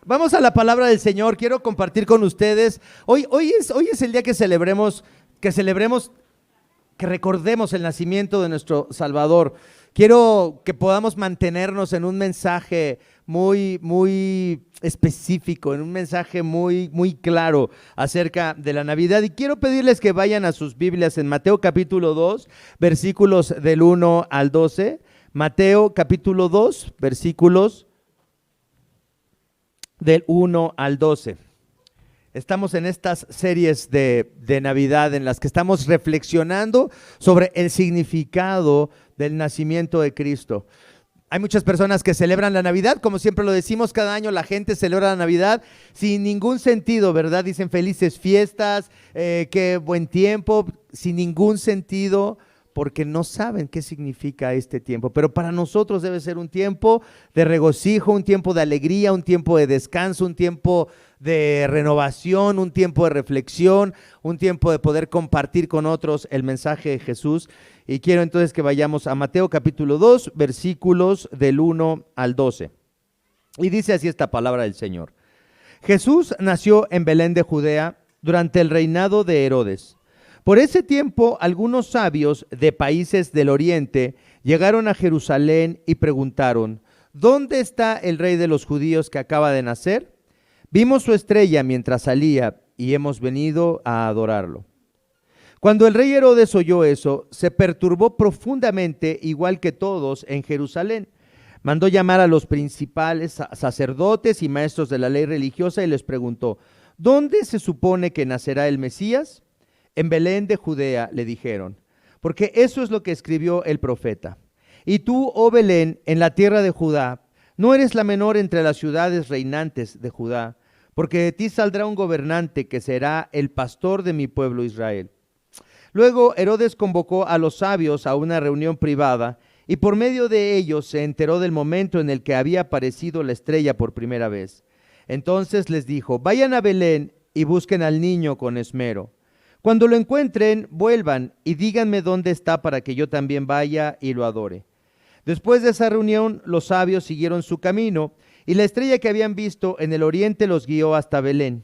Vamos a la palabra del Señor. Quiero compartir con ustedes. Hoy es el día que celebremos, que recordemos el nacimiento de nuestro Salvador. Quiero que podamos mantenernos en un mensaje muy específico, en un mensaje muy claro acerca de la Navidad. Y quiero pedirles que vayan a sus Biblias en Mateo capítulo 2, versículos del 1 al 12. Mateo capítulo 2, versículos del 1 al 12. Estamos en estas series de Navidad en las que estamos reflexionando sobre el significado del nacimiento de Cristo. Hay muchas personas que celebran la Navidad, como siempre lo decimos, cada año la gente celebra la Navidad sin ningún sentido, ¿verdad? Dicen felices fiestas, qué buen tiempo, sin ningún sentido, porque no saben qué significa este tiempo. Pero para nosotros debe ser un tiempo de regocijo, un tiempo de alegría, un tiempo de descanso, un tiempo de renovación, un tiempo de reflexión, un tiempo de poder compartir con otros el mensaje de Jesús. Y quiero entonces que vayamos a Mateo capítulo 2, versículos del 1 al 12. Y dice así esta palabra del Señor. Jesús nació en Belén de Judea durante el reinado de Herodes. Por ese tiempo, algunos sabios de países del oriente llegaron a Jerusalén y preguntaron, ¿dónde está el rey de los judíos que acaba de nacer? Vimos su estrella mientras salía y hemos venido a adorarlo. Cuando el rey Herodes oyó eso, se perturbó profundamente, igual que todos en Jerusalén. Mandó llamar a los principales sacerdotes y maestros de la ley religiosa y les preguntó, ¿dónde se supone que nacerá el Mesías? En Belén de Judea, le dijeron, porque eso es lo que escribió el profeta. Y tú, oh Belén, en la tierra de Judá, no eres la menor entre las ciudades reinantes de Judá, porque de ti saldrá un gobernante que será el pastor de mi pueblo Israel. Luego Herodes convocó a los sabios a una reunión privada, y por medio de ellos se enteró del momento en el que había aparecido la estrella por primera vez. Entonces les dijo, vayan a Belén y busquen al niño con esmero. Cuando lo encuentren, vuelvan y díganme dónde está para que yo también vaya y lo adore. Después de esa reunión, los sabios siguieron su camino y la estrella que habían visto en el oriente los guió hasta Belén.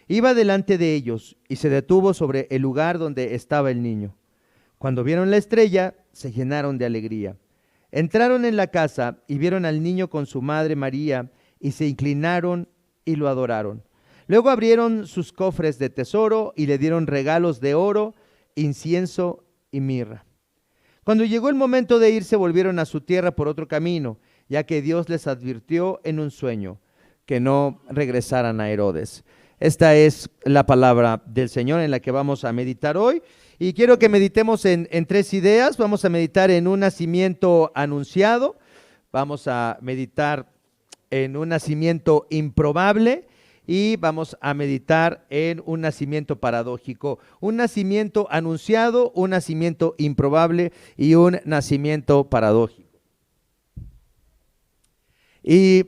Iba delante de ellos y se detuvo sobre el lugar donde estaba el niño. Cuando vieron la estrella, se llenaron de alegría. Entraron en la casa y vieron al niño con su madre María y se inclinaron y lo adoraron. Luego abrieron sus cofres de tesoro y le dieron regalos de oro, incienso y mirra. Cuando llegó el momento de irse, volvieron a su tierra por otro camino, ya que Dios les advirtió en un sueño que no regresaran a Herodes. Esta es la palabra del Señor en la que vamos a meditar hoy. Y quiero que meditemos en tres ideas. Vamos a meditar en un nacimiento anunciado, vamos a meditar en un nacimiento improbable, y vamos a meditar en un nacimiento paradójico, un nacimiento anunciado, un nacimiento improbable y un nacimiento paradójico. Y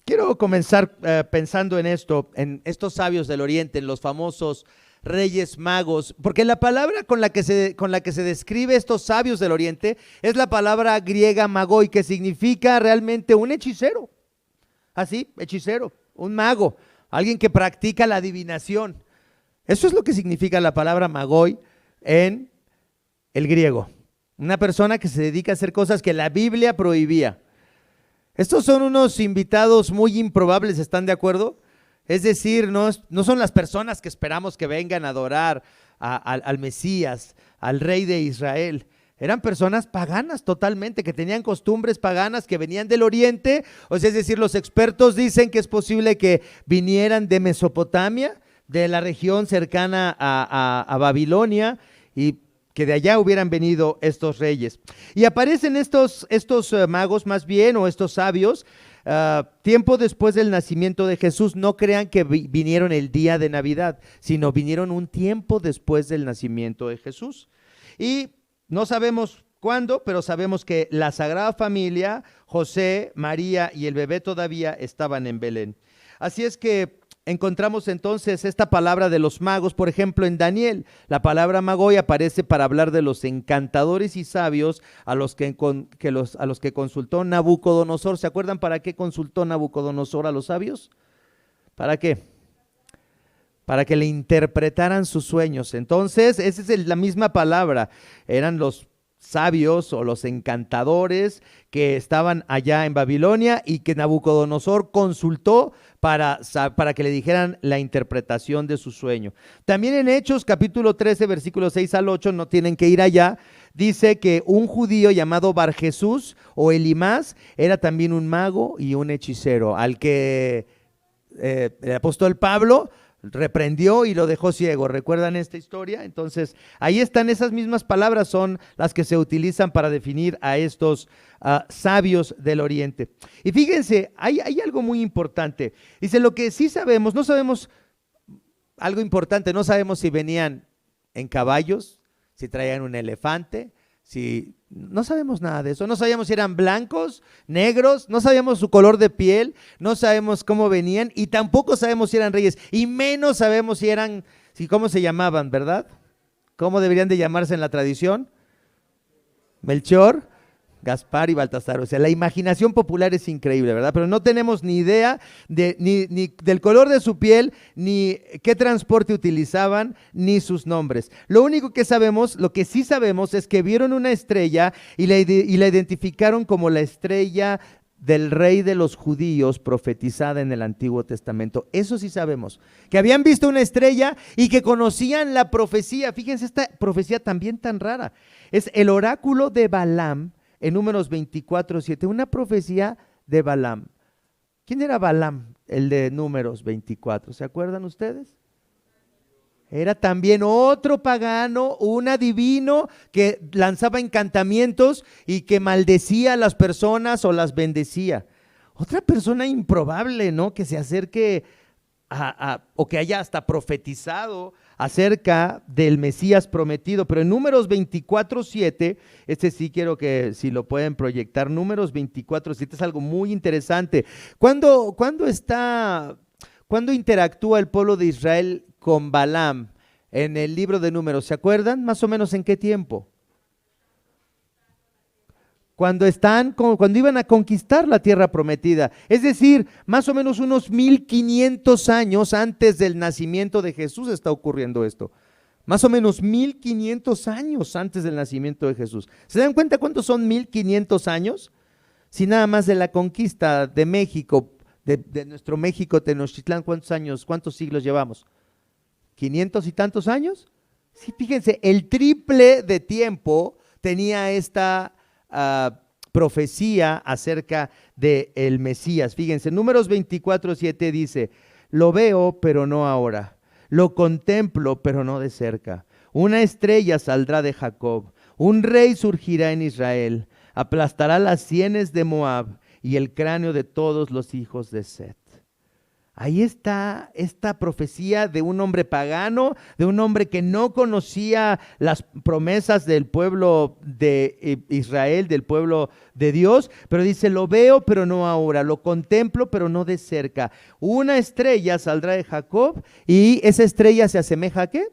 quiero comenzar pensando en esto, en estos sabios del oriente, en los famosos reyes magos, porque la palabra con la que se describe estos sabios del oriente es la palabra griega magoi, que significa realmente un hechicero, así, hechicero, un mago. Alguien que practica la adivinación. Eso es lo que significa la palabra magoi en el griego. Una persona que se dedica a hacer cosas que la Biblia prohibía. Estos son unos invitados muy improbables, ¿están de acuerdo? Es decir, no son las personas que esperamos que vengan a adorar al Mesías, al rey de Israel. Eran personas paganas totalmente, que tenían costumbres paganas, que venían del oriente. O sea, es decir, los expertos dicen que es posible que vinieran de Mesopotamia, de la región cercana a Babilonia, y que de allá hubieran venido estos reyes. Y aparecen estos magos más bien, o estos sabios, tiempo después del nacimiento de Jesús. No crean que vinieron el día de Navidad, sino vinieron un tiempo después del nacimiento de Jesús. Y no sabemos cuándo, pero sabemos que la Sagrada Familia, José, María y el bebé todavía estaban en Belén. Así es que encontramos entonces esta palabra de los magos, por ejemplo, en Daniel. La palabra magoi aparece para hablar de los encantadores y sabios a los que consultó Nabucodonosor. ¿Se acuerdan para qué consultó Nabucodonosor a los sabios? ¿Para qué? Para que le interpretaran sus sueños. Entonces, esa es la misma palabra. Eran los sabios o los encantadores que estaban allá en Babilonia y que Nabucodonosor consultó para que le dijeran la interpretación de su sueño. También en Hechos capítulo 13, versículos 6 al 8, no tienen que ir allá, dice que un judío llamado Bar Jesús o Elimás era también un mago y un hechicero, al que el apóstol Pablo reprendió y lo dejó ciego. ¿Recuerdan esta historia? Entonces, ahí están, esas mismas palabras son las que se utilizan para definir a estos sabios del oriente. Y fíjense, hay algo muy importante. Dice, lo que sí sabemos, no sabemos algo importante, no sabemos si venían en caballos, si traían un elefante, no sabemos nada de eso, no sabíamos si eran blancos, negros, no sabíamos su color de piel, no sabemos cómo venían y tampoco sabemos si eran reyes y menos sabemos cómo se llamaban, ¿verdad? ¿Cómo deberían de llamarse en la tradición? Melchor, Gaspar y Baltasar. O sea, la imaginación popular es increíble, ¿verdad? Pero no tenemos ni idea ni del color de su piel, ni qué transporte utilizaban, ni sus nombres. Lo único que sabemos, lo que sí sabemos es que vieron una estrella y la identificaron como la estrella del rey de los judíos profetizada en el Antiguo Testamento. Eso sí sabemos, que habían visto una estrella y que conocían la profecía. Fíjense esta profecía también tan rara. Es el oráculo de Balaam en Números 24:7, una profecía de Balaam. ¿Quién era Balaam, el de Números 24? ¿Se acuerdan ustedes? Era también otro pagano, un adivino que lanzaba encantamientos y que maldecía a las personas o las bendecía. Otra persona improbable, ¿no? Que se acerque o que haya hasta profetizado acerca del Mesías prometido. Pero en Números 24:7, este sí quiero que si lo pueden proyectar, Números 24:7 es algo muy interesante. ¿Cuándo interactúa el pueblo de Israel con Balaam en el libro de Números? ¿Se acuerdan? Más o menos en qué tiempo. Cuando iban a conquistar la tierra prometida, es decir, más o menos unos 1500 años antes del nacimiento de Jesús está ocurriendo esto. Más o menos 1500 años antes del nacimiento de Jesús. ¿Se dan cuenta cuántos son 1500 años? Si nada más de la conquista de México, de nuestro México, Tenochtitlán, ¿cuántos siglos llevamos? ¿500 y tantos años? Sí, fíjense, el triple de tiempo tenía esta profecía acerca del Mesías. Fíjense, Números 24:7 dice, lo veo, pero no ahora, lo contemplo, pero no de cerca. Una estrella saldrá de Jacob, un rey surgirá en Israel, aplastará las sienes de Moab y el cráneo de todos los hijos de Set. Ahí está esta profecía de un hombre pagano, de un hombre que no conocía las promesas del pueblo de Israel, del pueblo de Dios, pero dice, lo veo, pero no ahora, lo contemplo, pero no de cerca. Una estrella saldrá de Jacob y esa estrella se asemeja ¿a qué?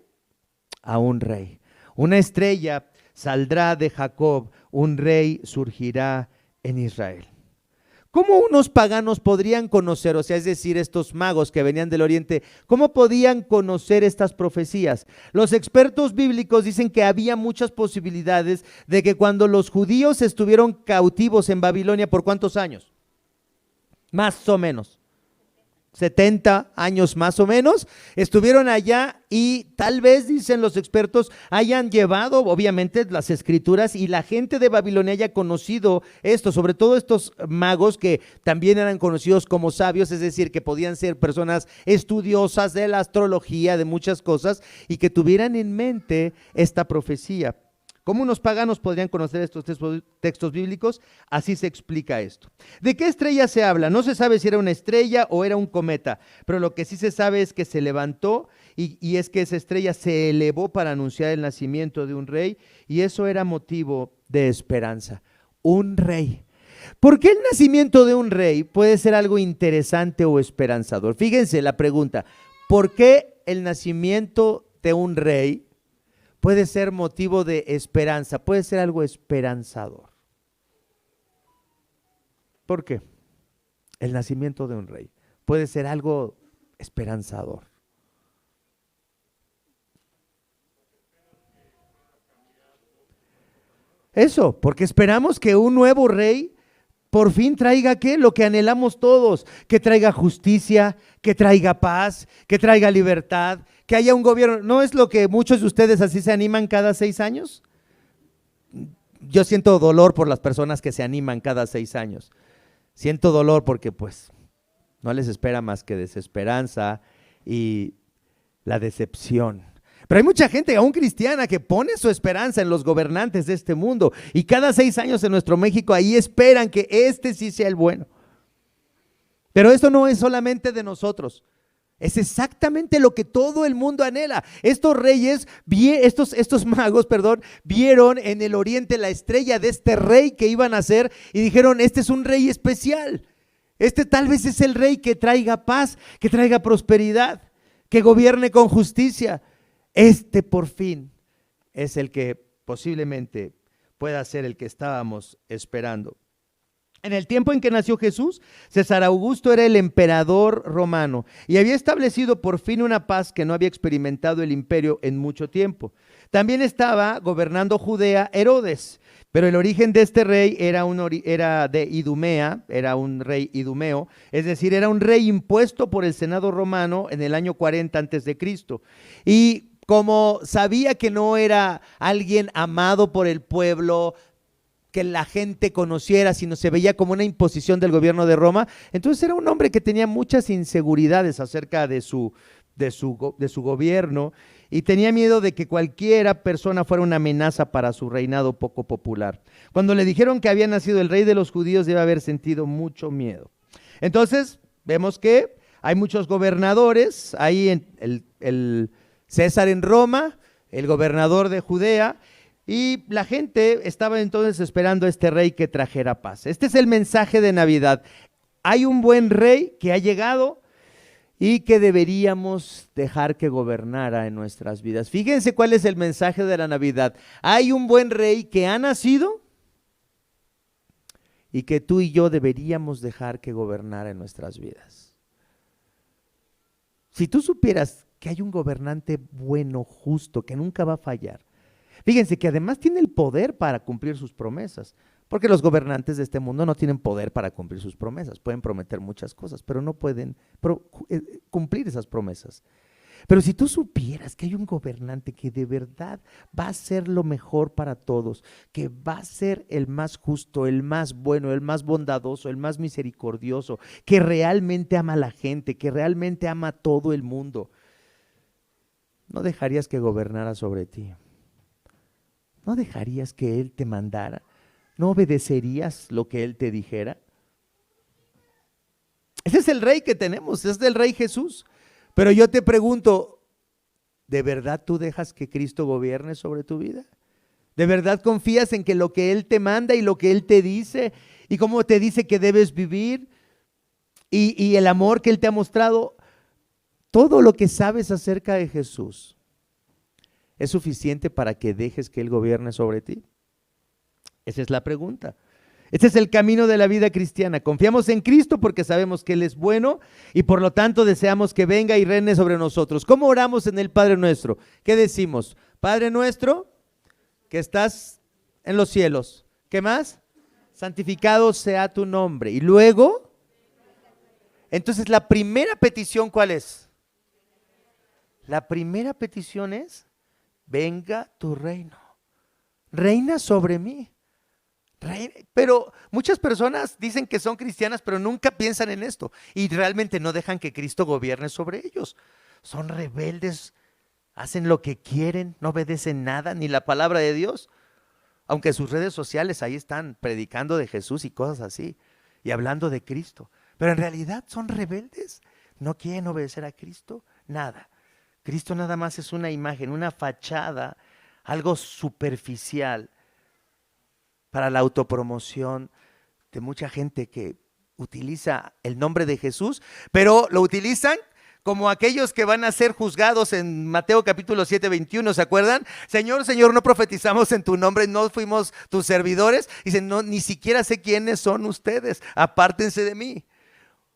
A un rey. Una estrella saldrá de Jacob, un rey surgirá en Israel. ¿Cómo unos paganos podrían conocer, o sea, es decir, estos magos que venían del oriente, cómo podían conocer estas profecías? Los expertos bíblicos dicen que había muchas posibilidades de que cuando los judíos estuvieron cautivos en Babilonia, ¿por cuántos años? Más o menos. 70 años más o menos, estuvieron allá y tal vez, dicen los expertos, hayan llevado obviamente las escrituras y la gente de Babilonia haya conocido esto, sobre todo estos magos que también eran conocidos como sabios, es decir, que podían ser personas estudiosas de la astrología, de muchas cosas y que tuvieran en mente esta profecía. ¿Cómo unos paganos podrían conocer estos textos bíblicos? Así se explica esto. ¿De qué estrella se habla? No se sabe si era una estrella o era un cometa, pero lo que sí se sabe es que se levantó y es que esa estrella se elevó para anunciar el nacimiento de un rey y eso era motivo de esperanza. Un rey. ¿Por qué el nacimiento de un rey puede ser algo interesante o esperanzador? Fíjense la pregunta, ¿por qué el nacimiento de un rey puede ser motivo de esperanza, puede ser algo esperanzador? ¿Por qué? El nacimiento de un rey puede ser algo esperanzador. Eso, porque esperamos que un nuevo rey por fin traiga ¿qué? Lo que anhelamos todos, que traiga justicia, que traiga paz, que traiga libertad, que haya un gobierno. ¿No es lo que muchos de ustedes así se animan cada 6 años? Yo siento dolor por las personas que se animan cada 6 años. Siento dolor porque pues no les espera más que desesperanza y la decepción. Pero hay mucha gente, aún cristiana, que pone su esperanza en los gobernantes de este mundo y cada 6 años en nuestro México ahí esperan que este sí sea el bueno. Pero esto no es solamente de nosotros, es exactamente lo que todo el mundo anhela. Estos reyes, estos magos, vieron en el oriente la estrella de este rey que iban a ser y dijeron, este es un rey especial. Este tal vez es el rey que traiga paz, que traiga prosperidad, que gobierne con justicia. Este por fin es el que posiblemente pueda ser el que estábamos esperando. En el tiempo en que nació Jesús, César Augusto era el emperador romano y había establecido por fin una paz que no había experimentado el imperio en mucho tiempo. También estaba gobernando Judea Herodes, pero el origen de este rey era de Idumea, era un rey idumeo, es decir, era un rey impuesto por el Senado romano en el año 40 antes de Cristo. Y como sabía que no era alguien amado por el pueblo, que la gente conociera, sino se veía como una imposición del gobierno de Roma, entonces era un hombre que tenía muchas inseguridades acerca de su gobierno y tenía miedo de que cualquiera persona fuera una amenaza para su reinado poco popular. Cuando le dijeron que había nacido el rey de los judíos, debe haber sentido mucho miedo. Entonces, vemos que hay muchos gobernadores, ahí en el César en Roma, el gobernador de Judea, y la gente estaba entonces esperando a este rey que trajera paz. Este es el mensaje de Navidad. Hay un buen rey que ha llegado y que deberíamos dejar que gobernara en nuestras vidas. Fíjense cuál es el mensaje de la Navidad. Hay un buen rey que ha nacido y que tú y yo deberíamos dejar que gobernara en nuestras vidas. Si tú supieras que hay un gobernante bueno, justo, que nunca va a fallar, fíjense que además tiene el poder para cumplir sus promesas, porque los gobernantes de este mundo no tienen poder para cumplir sus promesas. Pueden prometer muchas cosas, pero no pueden cumplir esas promesas. Pero si tú supieras que hay un gobernante que de verdad va a ser lo mejor para todos, que va a ser el más justo, el más bueno, el más bondadoso, el más misericordioso, que realmente ama a la gente, que realmente ama a todo el mundo, ¿no dejarías que gobernara sobre ti? ¿No dejarías que Él te mandara? ¿No obedecerías lo que Él te dijera? Ese es el rey que tenemos, es el rey Jesús. Pero yo te pregunto, ¿de verdad tú dejas que Cristo gobierne sobre tu vida? ¿De verdad confías en que lo que Él te manda y lo que Él te dice y cómo te dice que debes vivir y el amor que Él te ha mostrado, todo lo que sabes acerca de Jesús, ¿es suficiente para que dejes que Él gobierne sobre ti? Esa es la pregunta. Este es el camino de la vida cristiana. Confiamos en Cristo porque sabemos que Él es bueno y por lo tanto deseamos que venga y reine sobre nosotros. ¿Cómo oramos en el Padre Nuestro? ¿Qué decimos? Padre nuestro, que estás en los cielos. ¿Qué más? Santificado sea tu nombre. Y luego, entonces la primera petición, ¿cuál es? La primera petición es, venga tu reino. Reina sobre mí. Pero muchas personas dicen que son cristianas, pero nunca piensan en esto y realmente no dejan que Cristo gobierne sobre ellos. Son rebeldes, hacen lo que quieren, no obedecen nada, ni la palabra de Dios. Aunque sus redes sociales ahí están predicando de Jesús y cosas así, y hablando de Cristo. Pero en realidad son rebeldes, no quieren obedecer a Cristo, nada. Cristo nada más es una imagen, una fachada, algo superficial para la autopromoción de mucha gente que utiliza el nombre de Jesús, pero lo utilizan como aquellos que van a ser juzgados en Mateo capítulo 7, 21, ¿se acuerdan? Señor, Señor, no profetizamos en tu nombre, no fuimos tus servidores. Dicen, no, ni siquiera sé quiénes son ustedes, apártense de mí.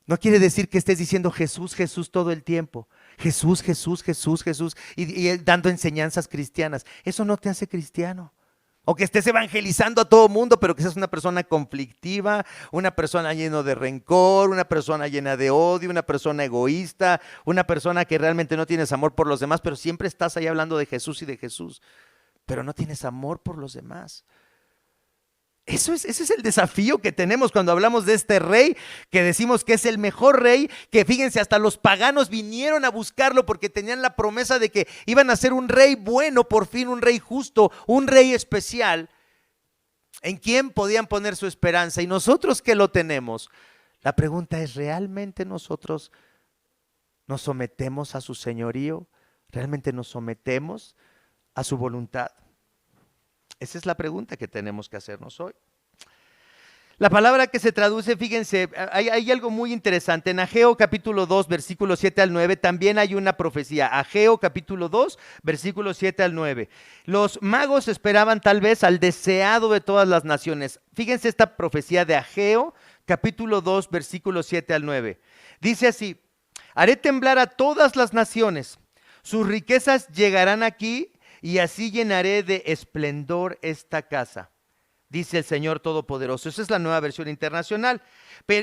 No quiere decir que estés diciendo Jesús, Jesús todo el tiempo. Jesús, Jesús, Jesús, Jesús. Y dando enseñanzas cristianas. Eso no te hace cristiano. O que estés evangelizando a todo mundo, pero que seas una persona conflictiva, una persona llena de rencor, una persona llena de odio, una persona egoísta, una persona que realmente no tienes amor por los demás, pero siempre estás ahí hablando de Jesús y de Jesús, pero no tienes amor por los demás. Ese es el desafío que tenemos cuando hablamos de este rey, que decimos que es el mejor rey, que fíjense, hasta los paganos vinieron a buscarlo porque tenían la promesa de que iban a ser un rey bueno, por fin un rey justo, un rey especial, en quien podían poner su esperanza. Y nosotros que lo tenemos, la pregunta es, ¿realmente nosotros nos sometemos a su señorío? ¿Realmente nos sometemos a su voluntad? Esa es la pregunta que tenemos que hacernos hoy. La palabra que se traduce, fíjense, hay algo muy interesante. En Ageo capítulo 2, versículos 7 al 9, también hay una profecía. Ageo capítulo 2, versículos 7 al 9. Los magos esperaban tal vez al deseado de todas las naciones. Fíjense esta profecía de Ageo capítulo 2, versículos 7 al 9. Dice así: haré temblar a todas las naciones, sus riquezas llegarán aquí, y así llenaré de esplendor esta casa, dice el Señor Todopoderoso. Esa es la Nueva Versión Internacional.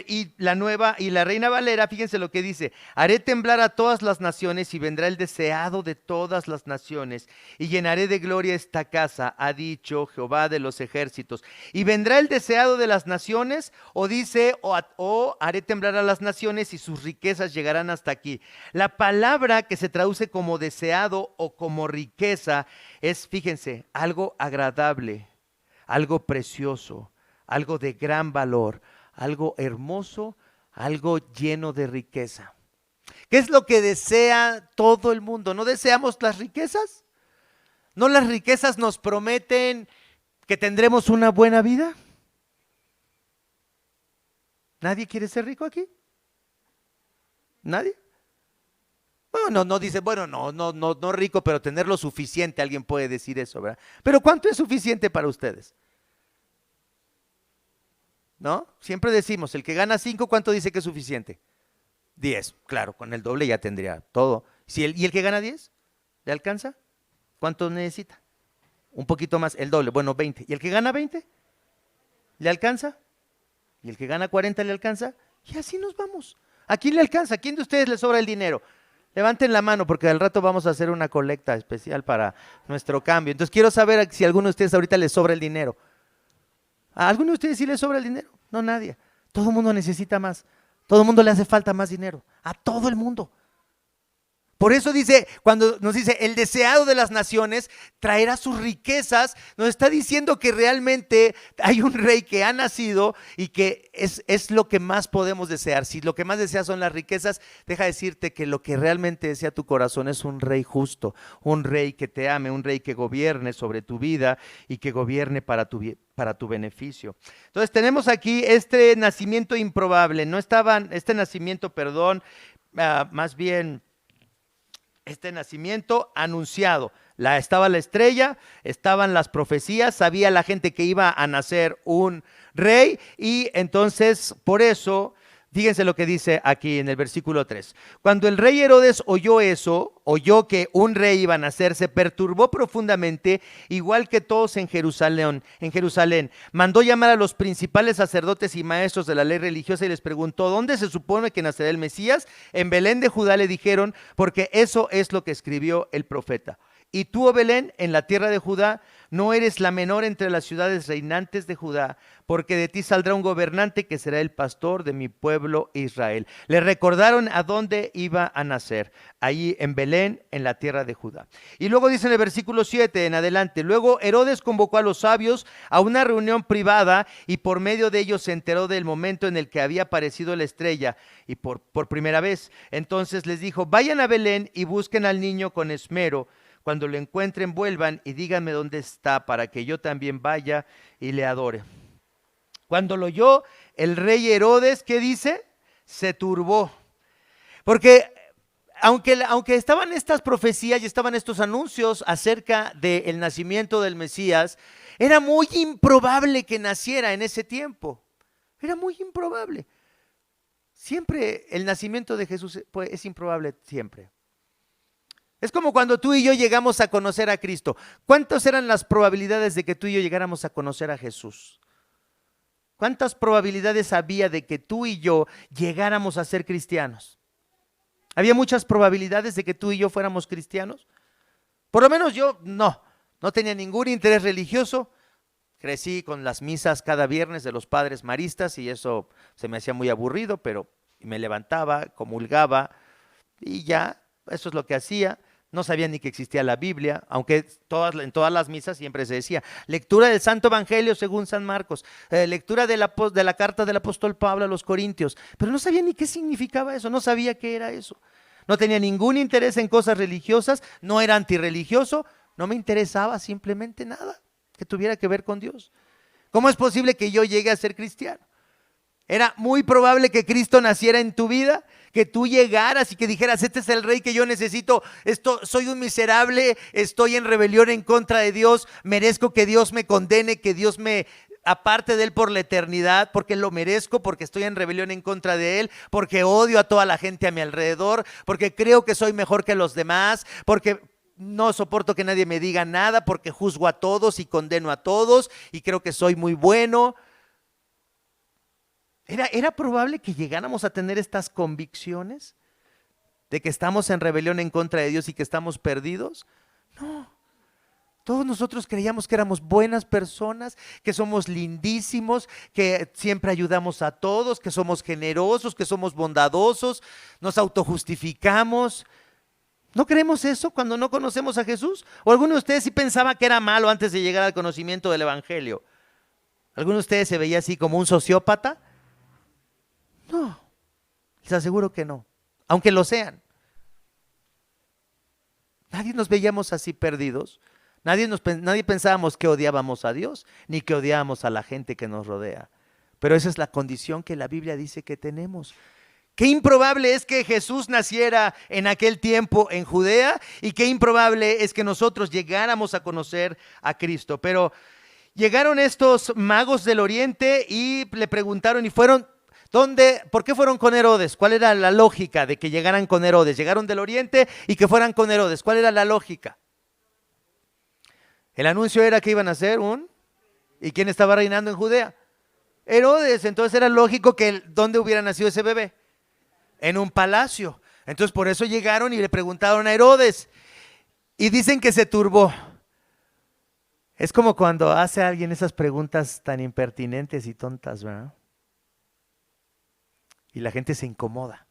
Y la Reina Valera, fíjense lo que dice: haré temblar a todas las naciones y vendrá el deseado de todas las naciones y llenaré de gloria esta casa, ha dicho Jehová de los ejércitos. Y vendrá el deseado de las naciones, o dice, o haré temblar a las naciones y sus riquezas llegarán hasta aquí. La palabra que se traduce como deseado o como riqueza es, fíjense, algo agradable, algo precioso, algo de gran valor, algo hermoso, algo lleno de riqueza. ¿Qué es lo que desea todo el mundo? ¿No deseamos las riquezas? ¿No las riquezas nos prometen que tendremos una buena vida? ¿Nadie quiere ser rico aquí? ¿Nadie? Bueno, no dice, bueno, no rico, pero tener lo suficiente. Alguien puede decir eso, ¿verdad? Pero ¿cuánto es suficiente para ustedes? ¿No? Siempre decimos, el que gana 5, ¿cuánto dice que es suficiente? 10, claro, con el doble ya tendría todo. ¿Y el que gana 10? ¿Le alcanza? ¿Cuánto necesita? Un poquito más, el doble, bueno, 20. ¿Y el que gana 20? ¿Le alcanza? ¿Y el que gana 40 le alcanza? Y así nos vamos. ¿A quién le alcanza? ¿A quién de ustedes le sobra el dinero? Levanten la mano porque al rato vamos a hacer una colecta especial para nuestro cambio. Entonces quiero saber si a alguno de ustedes ahorita les sobra el dinero. ¿A alguno de ustedes sí les sobra el dinero? No, nadie. Todo el mundo necesita más. Todo el mundo le hace falta más dinero. A todo el mundo. Por eso dice, cuando nos dice el deseado de las naciones traerá sus riquezas, nos está diciendo que realmente hay un rey que ha nacido y que es lo que más podemos desear. Si lo que más deseas son las riquezas, deja decirte que lo que realmente desea tu corazón es un rey justo, un rey que te ame, un rey que gobierne sobre tu vida y que gobierne para tu beneficio. Entonces tenemos aquí este nacimiento improbable, más bien este nacimiento anunciado. Estaba la estrella, estaban las profecías, sabía la gente que iba a nacer un rey y entonces por eso, fíjense lo que dice aquí en el versículo 3. Cuando el rey Herodes oyó oyó que un rey iba a nacer, se perturbó profundamente, igual que todos en Jerusalén. Mandó llamar a los principales sacerdotes y maestros de la ley religiosa y les preguntó: ¿dónde se supone que nacerá el Mesías? En Belén de Judá, le dijeron, porque eso es lo que escribió el profeta. Y tú, oh Belén, en la tierra de Judá, no eres la menor entre las ciudades reinantes de Judá, porque de ti saldrá un gobernante que será el pastor de mi pueblo Israel. Le recordaron a dónde iba a nacer, allí en Belén, en la tierra de Judá. Y luego dice en el versículo 7 en adelante: luego Herodes convocó a los sabios a una reunión privada y por medio de ellos se enteró del momento en el que había aparecido la estrella y por primera vez. Entonces les dijo: vayan a Belén y busquen al niño con esmero. Cuando lo encuentren, vuelvan y díganme dónde está, para que yo también vaya y le adore. Cuando lo oyó el rey Herodes, ¿qué dice? Se turbó. Porque aunque estaban estas profecías y estaban estos anuncios acerca del nacimiento del Mesías, era muy improbable que naciera en ese tiempo. Era muy improbable. Siempre el nacimiento de Jesús pues, es improbable siempre. Es como cuando tú y yo llegamos a conocer a Cristo. ¿Cuántas eran las probabilidades de que tú y yo llegáramos a conocer a Jesús? ¿Cuántas probabilidades había de que tú y yo llegáramos a ser cristianos? ¿Había muchas probabilidades de que tú y yo fuéramos cristianos? Por lo menos yo no tenía ningún interés religioso. Crecí con las misas cada viernes de los padres maristas y eso se me hacía muy aburrido, pero me levantaba, comulgaba y ya, eso es lo que hacía. No sabía ni que existía la Biblia, aunque en todas las misas siempre se decía lectura del Santo Evangelio según San Marcos, lectura de la carta del apóstol Pablo a los Corintios, pero no sabía ni qué significaba eso, no sabía qué era eso. No tenía ningún interés en cosas religiosas, no era antirreligioso, no me interesaba simplemente nada que tuviera que ver con Dios. ¿Cómo es posible que yo llegue a ser cristiano? Era muy probable que Cristo naciera en tu vida, que tú llegaras y que dijeras, este es el rey que yo necesito, soy un miserable, estoy en rebelión en contra de Dios, merezco que Dios me condene, que Dios me aparte de Él por la eternidad, porque lo merezco, porque estoy en rebelión en contra de Él, porque odio a toda la gente a mi alrededor, porque creo que soy mejor que los demás, porque no soporto que nadie me diga nada, porque juzgo a todos y condeno a todos y creo que soy muy bueno. ¿Era probable que llegáramos a tener estas convicciones de que estamos en rebelión en contra de Dios y que estamos perdidos? No. Todos nosotros creíamos que éramos buenas personas, que somos lindísimos, que siempre ayudamos a todos, que somos generosos, que somos bondadosos, nos autojustificamos. ¿No creemos eso cuando no conocemos a Jesús? ¿O alguno de ustedes sí pensaba que era malo antes de llegar al conocimiento del Evangelio? ¿Alguno de ustedes se veía así como un sociópata? No, les aseguro que no, aunque lo sean. Nadie nos veíamos así perdidos, nadie pensábamos que odiábamos a Dios, ni que odiábamos a la gente que nos rodea. Pero esa es la condición que la Biblia dice que tenemos. Qué improbable es que Jesús naciera en aquel tiempo en Judea y qué improbable es que nosotros llegáramos a conocer a Cristo. Pero llegaron estos magos del oriente y le preguntaron y fueron... ¿Por qué fueron con Herodes? ¿Cuál era la lógica de que llegaran con Herodes? Llegaron del oriente y que fueran con Herodes. ¿Cuál era la lógica? El anuncio era que iban a ser ¿Y quién estaba reinando en Judea? Herodes. Entonces era lógico que ¿dónde hubiera nacido ese bebé? En un palacio. Entonces por eso llegaron y le preguntaron a Herodes. Y dicen que se turbó. Es como cuando hace alguien esas preguntas tan impertinentes y tontas, ¿verdad? Y la gente se incomoda.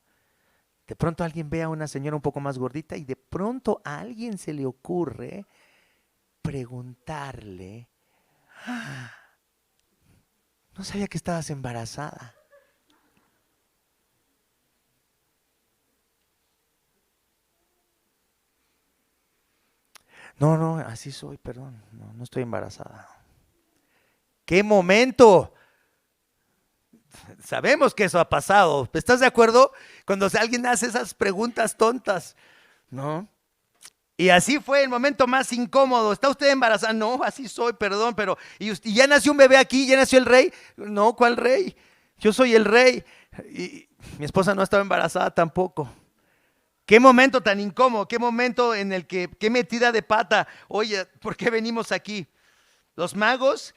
De pronto alguien ve a una señora un poco más gordita y de pronto a alguien se le ocurre preguntarle, no sabía que estabas embarazada. No, así soy, perdón, no estoy embarazada. ¿Qué momento? Sabemos que eso ha pasado. ¿Estás de acuerdo? Cuando alguien hace esas preguntas tontas, ¿no? Y así fue el momento más incómodo. ¿Está usted embarazada? No, así soy, perdón, pero ¿y ya nació un bebé aquí? ¿Ya nació el rey? No, ¿cuál rey? Yo soy el rey. Y mi esposa no estaba embarazada tampoco. Qué momento tan incómodo, qué momento en el que, qué metida de pata. Oye, ¿por qué venimos aquí? Los magos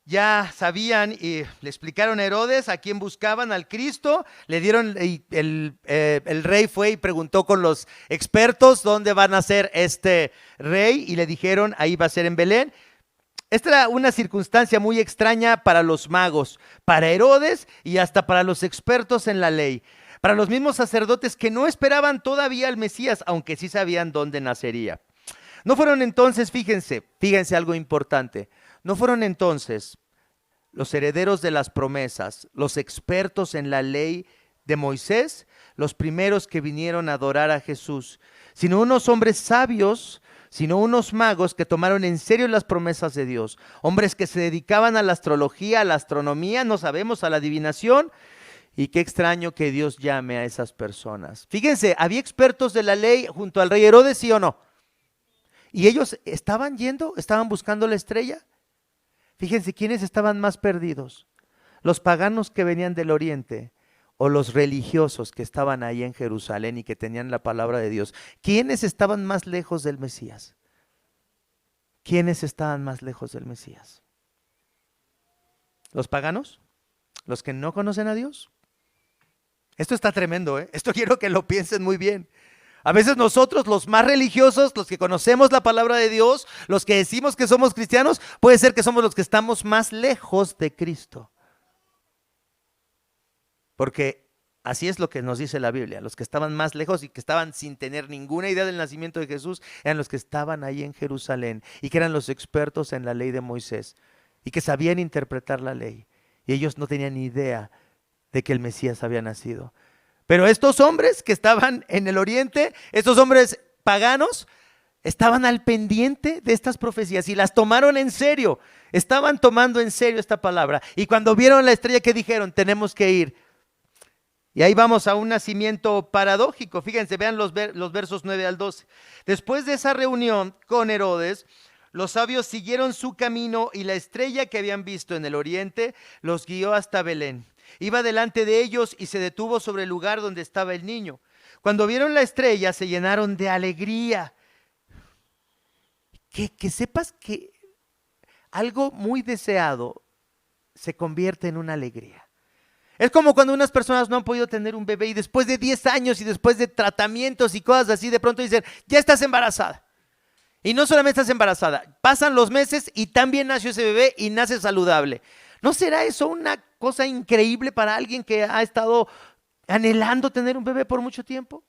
ya sabían y le explicaron a Herodes a quién buscaban, al Cristo, le dieron, el rey fue y preguntó con los expertos dónde va a nacer este rey y le dijeron ahí va a ser en Belén. Esta era una circunstancia muy extraña para los magos, para Herodes y hasta para los expertos en la ley, para los mismos sacerdotes que no esperaban todavía al Mesías, aunque sí sabían dónde nacería. No fueron entonces, fíjense algo importante, no fueron entonces los herederos de las promesas, los expertos en la ley de Moisés, los primeros que vinieron a adorar a Jesús, sino unos hombres sabios, sino unos magos que tomaron en serio las promesas de Dios, hombres que se dedicaban a la astrología, a la astronomía, no sabemos, a la adivinación. Y qué extraño que Dios llame a esas personas. Fíjense, había expertos de la ley junto al rey Herodes, ¿sí o no? Y ellos estaban buscando la estrella. Fíjense, ¿quiénes estaban más perdidos? ¿Los paganos que venían del oriente o los religiosos que estaban ahí en Jerusalén y que tenían la palabra de Dios, ¿quiénes estaban más lejos del Mesías? ¿Quiénes estaban más lejos del Mesías? ¿Los paganos? ¿Los que no conocen a Dios? Esto está tremendo, ¿eh? Esto quiero que lo piensen muy bien. A veces nosotros, los más religiosos, los que conocemos la palabra de Dios, los que decimos que somos cristianos, puede ser que somos los que estamos más lejos de Cristo. Porque así es lo que nos dice la Biblia. Los que estaban más lejos y que estaban sin tener ninguna idea del nacimiento de Jesús eran los que estaban ahí en Jerusalén y que eran los expertos en la ley de Moisés y que sabían interpretar la ley. Y ellos no tenían ni idea de que el Mesías había nacido. Pero estos hombres que estaban en el oriente, estos hombres paganos, estaban al pendiente de estas profecías y las tomaron en serio. Estaban tomando en serio esta palabra. Y cuando vieron la estrella, ¿qué dijeron? Tenemos que ir. Y ahí vamos a un nacimiento paradójico. Fíjense, vean los versos 9 al 12. Después de esa reunión con Herodes, los sabios siguieron su camino y la estrella que habían visto en el oriente los guió hasta Belén. Iba delante de ellos y se detuvo sobre el lugar donde estaba el niño. Cuando vieron la estrella se llenaron de alegría. Que sepas que algo muy deseado se convierte en una alegría. Es como cuando unas personas no han podido tener un bebé y después de 10 años y después de tratamientos y cosas así, de pronto dicen, ya estás embarazada. Y no solamente estás embarazada, pasan los meses y también nació ese bebé y nace saludable. ¿No será eso una cosa increíble para alguien que ha estado anhelando tener un bebé por mucho tiempo?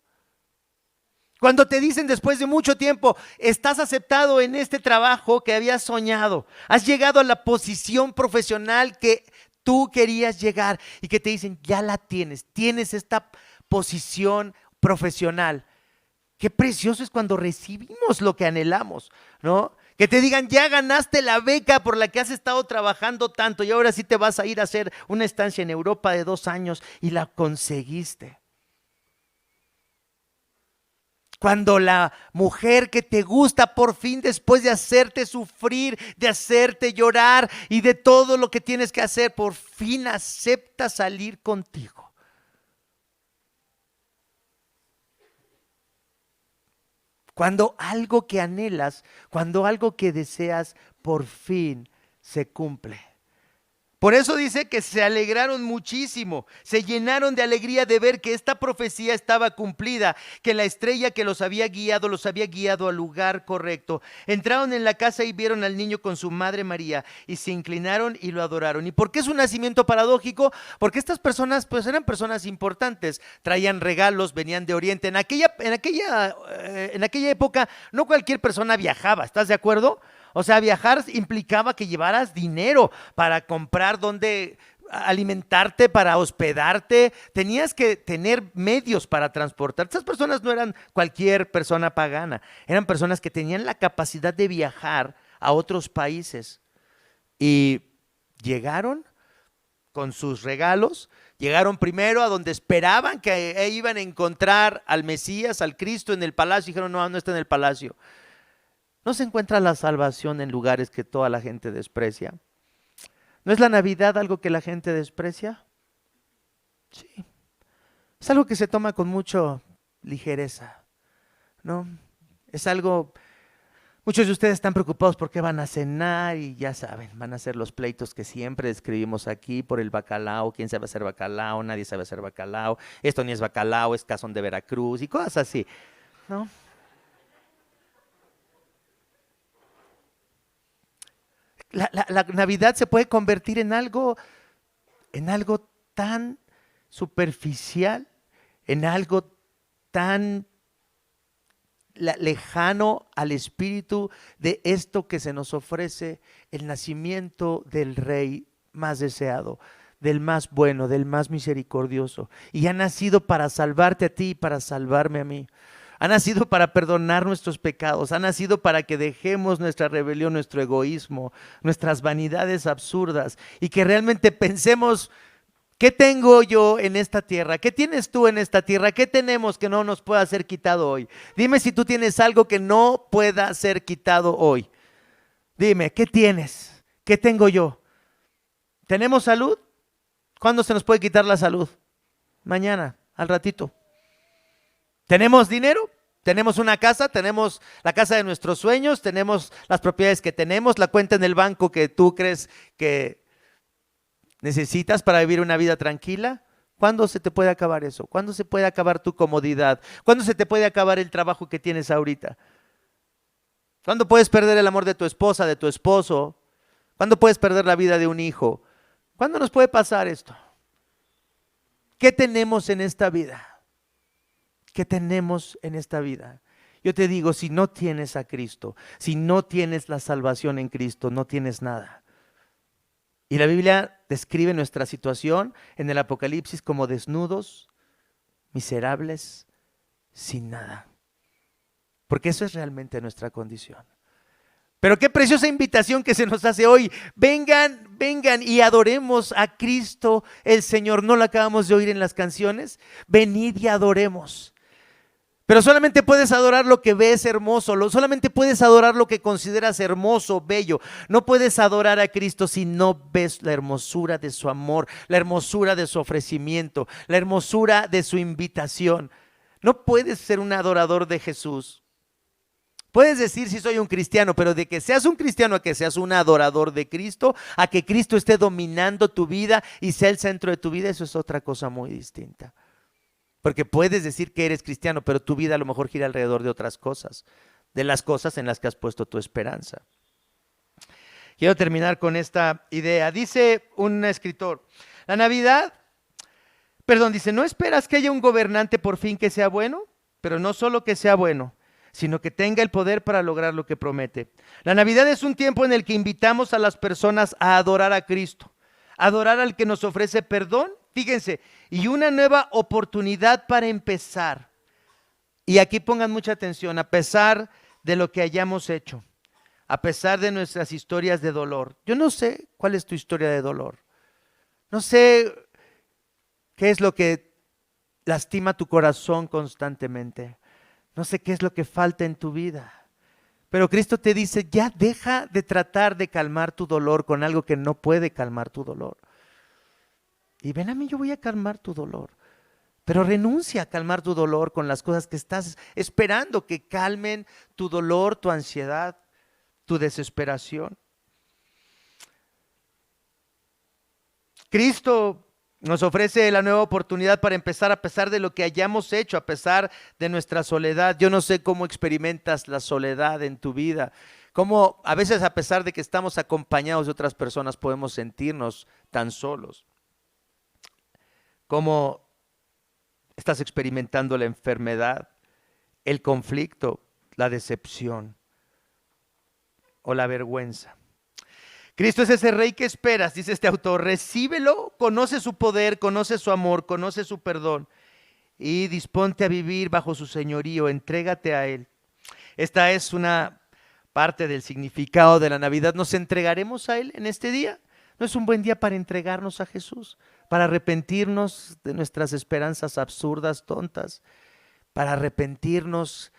Cuando te dicen después de mucho tiempo, estás aceptado en este trabajo que habías soñado, has llegado a la posición profesional que tú querías llegar y que te dicen, ya la tienes esta posición profesional. Qué precioso es cuando recibimos lo que anhelamos, ¿no? Que te digan, ya ganaste la beca por la que has estado trabajando tanto y ahora sí te vas a ir a hacer una estancia en Europa de 2 años y la conseguiste. Cuando la mujer que te gusta por fin, después de hacerte sufrir, de hacerte llorar y de todo lo que tienes que hacer, por fin acepta salir contigo. Cuando algo que anhelas, cuando algo que deseas, por fin se cumple. Por eso dice que se alegraron muchísimo, se llenaron de alegría de ver que esta profecía estaba cumplida, que la estrella que los había guiado al lugar correcto. Entraron en la casa y vieron al niño con su madre María y se inclinaron y lo adoraron. ¿Y por qué es un nacimiento paradójico? Porque estas personas pues eran personas importantes, traían regalos, venían de Oriente. En aquella época no cualquier persona viajaba, ¿estás de acuerdo? O sea, viajar implicaba que llevaras dinero para comprar dónde alimentarte, para hospedarte. Tenías que tener medios para transportar. Estas personas no eran cualquier persona pagana. Eran personas que tenían la capacidad de viajar a otros países. Y llegaron con sus regalos. Llegaron primero a donde esperaban que iban a encontrar al Mesías, al Cristo en el palacio. Dijeron, no está en el palacio. ¿No se encuentra la salvación en lugares que toda la gente desprecia? ¿No es la Navidad algo que la gente desprecia? Sí. Es algo que se toma con mucha ligereza, ¿no? Es algo, muchos de ustedes están preocupados por qué van a cenar y ya saben, van a hacer los pleitos que siempre describimos aquí por el bacalao, quién sabe hacer bacalao, nadie sabe hacer bacalao, esto ni es bacalao, es cazón de Veracruz y cosas así, ¿no? La Navidad se puede convertir en algo tan superficial, en algo tan lejano al espíritu de esto que se nos ofrece, el nacimiento del Rey más deseado, del más bueno, del más misericordioso. Y ha nacido para salvarte a ti y para salvarme a mí. Ha nacido para perdonar nuestros pecados, ha nacido para que dejemos nuestra rebelión, nuestro egoísmo, nuestras vanidades absurdas y que realmente pensemos, ¿qué tengo yo en esta tierra? ¿Qué tienes tú en esta tierra? ¿Qué tenemos que no nos pueda ser quitado hoy? Dime si tú tienes algo que no pueda ser quitado hoy. Dime, ¿qué tienes? ¿Qué tengo yo? ¿Tenemos salud? ¿Cuándo se nos puede quitar la salud? mañana, al ratito. ¿Tenemos dinero? Tenemos una casa, tenemos la casa de nuestros sueños, tenemos las propiedades que tenemos, la cuenta en el banco que tú crees que necesitas para vivir una vida tranquila. ¿Cuándo se te puede acabar eso? ¿Cuándo se puede acabar tu comodidad? ¿Cuándo se te puede acabar el trabajo que tienes ahorita? ¿Cuándo puedes perder el amor de tu esposa, de tu esposo? ¿Cuándo puedes perder la vida de un hijo? ¿Cuándo nos puede pasar esto? ¿Qué tenemos en esta vida? ¿Qué tenemos en esta vida? Yo te digo, si no tienes a Cristo, si no tienes la salvación en Cristo, no tienes nada. Y la Biblia describe nuestra situación en el Apocalipsis como desnudos, miserables, sin nada. Porque eso es realmente nuestra condición. Pero qué preciosa invitación que se nos hace hoy. Vengan, vengan y adoremos a Cristo el Señor. ¿No lo acabamos de oír en las canciones? Venid y adoremos. Pero solamente puedes adorar lo que ves hermoso, solamente puedes adorar lo que consideras hermoso, bello. No puedes adorar a Cristo si no ves la hermosura de su amor, la hermosura de su ofrecimiento, la hermosura de su invitación. No puedes ser un adorador de Jesús. Puedes decir si soy un cristiano, pero de que seas un cristiano a que seas un adorador de Cristo, a que Cristo esté dominando tu vida y sea el centro de tu vida, eso es otra cosa muy distinta. Porque puedes decir que eres cristiano, pero tu vida a lo mejor gira alrededor de otras cosas, de las cosas en las que has puesto tu esperanza. Quiero terminar con esta idea. Dice un escritor, dice, ¿no esperas que haya un gobernante por fin que sea bueno? Pero no solo que sea bueno, sino que tenga el poder para lograr lo que promete. La Navidad es un tiempo en el que invitamos a las personas a adorar a Cristo, adorar al que nos ofrece perdón, fíjense, y una nueva oportunidad para empezar. Y aquí pongan mucha atención, a pesar de lo que hayamos hecho, a pesar de nuestras historias de dolor. Yo no sé cuál es tu historia de dolor. No sé qué es lo que lastima tu corazón constantemente. No sé qué es lo que falta en tu vida. Pero Cristo te dice, ya deja de tratar de calmar tu dolor con algo que no puede calmar tu dolor. Y ven a mí, yo voy a calmar tu dolor. Pero renuncia a calmar tu dolor con las cosas que estás esperando que calmen tu dolor, tu ansiedad, tu desesperación. Cristo nos ofrece la nueva oportunidad para empezar a pesar de lo que hayamos hecho, a pesar de nuestra soledad. Yo no sé cómo experimentas la soledad en tu vida, cómo a veces a pesar de que estamos acompañados de otras personas podemos sentirnos tan solos. Cómo estás experimentando la enfermedad, el conflicto, la decepción o la vergüenza. Cristo es ese rey que esperas, dice este autor, recíbelo, conoce su poder, conoce su amor, conoce su perdón y disponte a vivir bajo su señorío, entrégate a Él. Esta es una parte del significado de la Navidad. ¿Nos entregaremos a Él en este día? ¿No es un buen día para entregarnos a Jesús? Para arrepentirnos de nuestras esperanzas absurdas, tontas, para arrepentirnos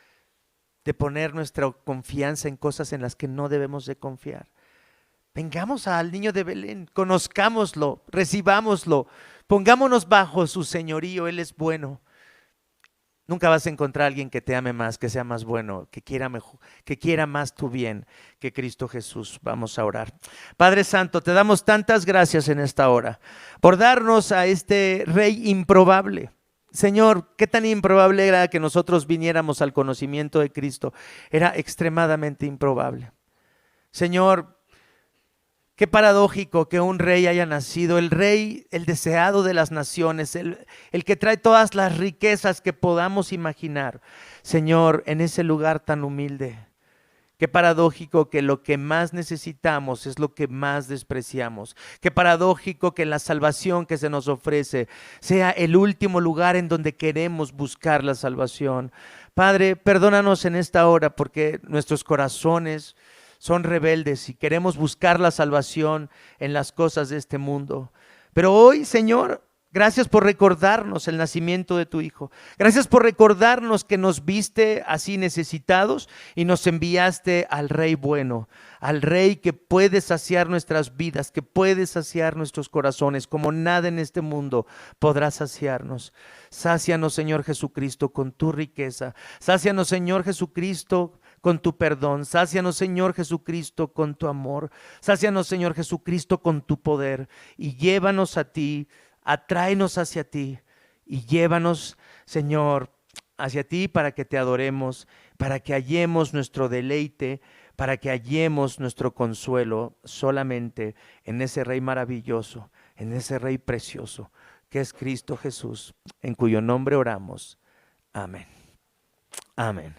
de poner nuestra confianza en cosas en las que no debemos de confiar. Vengamos al niño de Belén, conozcámoslo, recibámoslo, pongámonos bajo su señorío, Él es bueno. Nunca vas a encontrar a alguien que te ame más, que sea más bueno, que quiera mejor, que quiera más tu bien que Cristo Jesús. Vamos a orar. Padre Santo, te damos tantas gracias en esta hora por darnos a este Rey improbable. Señor, qué tan improbable era que nosotros viniéramos al conocimiento de Cristo. Era extremadamente improbable. Señor, qué paradójico que un rey haya nacido, el rey, el deseado de las naciones, el que trae todas las riquezas que podamos imaginar. Señor, en ese lugar tan humilde, qué paradójico que lo que más necesitamos es lo que más despreciamos. Qué paradójico que la salvación que se nos ofrece sea el último lugar en donde queremos buscar la salvación. Padre, perdónanos en esta hora porque nuestros corazones son rebeldes y queremos buscar la salvación en las cosas de este mundo. Pero hoy, Señor, Gracias por recordarnos el nacimiento de tu Hijo. Gracias por recordarnos que nos viste así necesitados y nos enviaste al Rey bueno, al Rey que puede saciar nuestras vidas, que puede saciar nuestros corazones, como nada en este mundo podrá saciarnos. Sácianos, Señor Jesucristo, con tu riqueza. Sácianos, Señor Jesucristo, con tu perdón. Sácianos, Señor Jesucristo, con tu amor. Sácianos, Señor Jesucristo, con tu poder. Y llévanos a ti. Atráenos hacia ti y llévanos, Señor, hacia ti para que te adoremos, para que hallemos nuestro deleite, para que hallemos nuestro consuelo solamente en ese Rey maravilloso, en ese Rey precioso, que es Cristo Jesús, en cuyo nombre oramos. Amén. Amén.